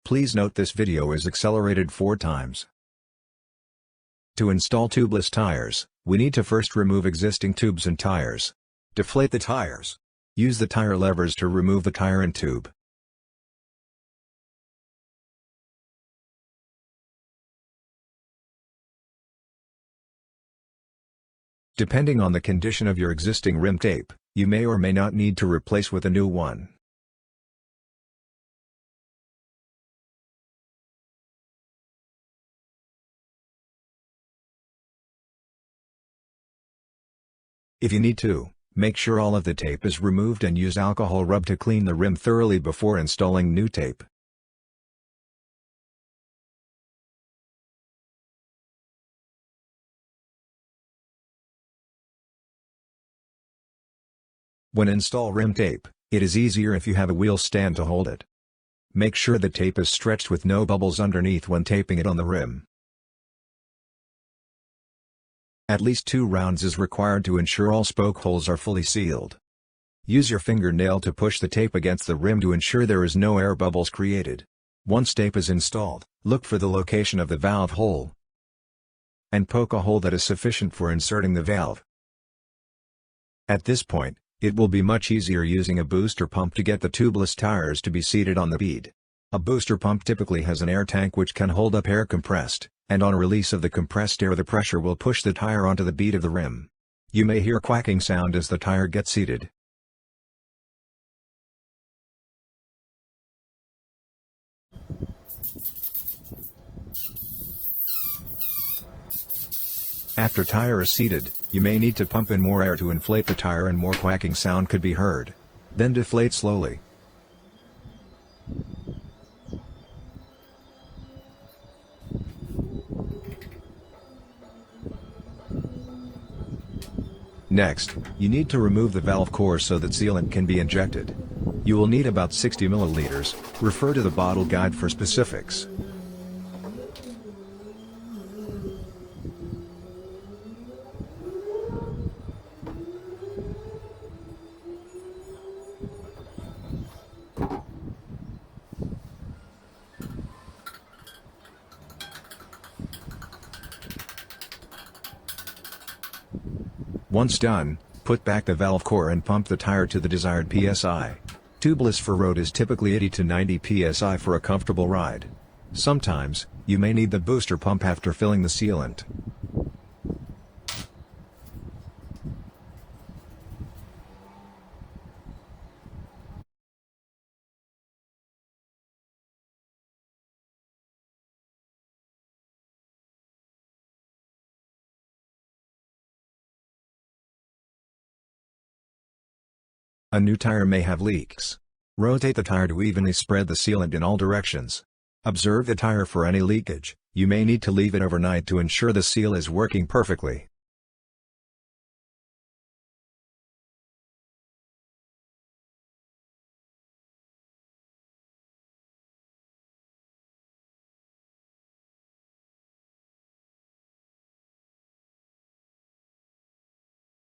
Please note this video is accelerated 4 times. To install tubeless tires, we need to first remove existing tubes and tires. Deflate the tires. Use the tire levers to remove the tire and tube. Depending on the condition of your existing rim tape, you may or may not need to replace with a new one. If you need to, make sure all of the tape is removed and use alcohol rub to clean the rim thoroughly before installing new tape. When install rim tape, it is easier if you have a wheel stand to hold it. Make sure the tape is stretched with no bubbles underneath when taping it on the rim. At least 2 rounds is required to ensure all spoke holes are fully sealed. Use your fingernail to push the tape against the rim to ensure there is no air bubbles created. Once tape is installed, look for the location of the valve hole and poke a hole that is sufficient for inserting the valve. At this point, it will be much easier using a booster pump to get the tubeless tires to be seated on the bead. A booster pump typically has an air tank which can hold up air compressed, and on release of the compressed air the pressure will push the tire onto the bead of the rim. You may hear quacking sound as the tire gets seated. After tire is seated, you may need to pump in more air to inflate the tire and more quacking sound could be heard. Then deflate slowly. Next, you need to remove the valve core so that sealant can be injected. You will need about 60 milliliters, refer to the bottle guide for specifics. Once done, put back the valve core and pump the tire to the desired PSI. Tubeless for road is typically 80 to 90 PSI for a comfortable ride. Sometimes, you may need the booster pump after filling the sealant. A new tire may have leaks. Rotate the tire to evenly spread the sealant in all directions. Observe the tire for any leakage. You may need to leave it overnight to ensure the seal is working perfectly.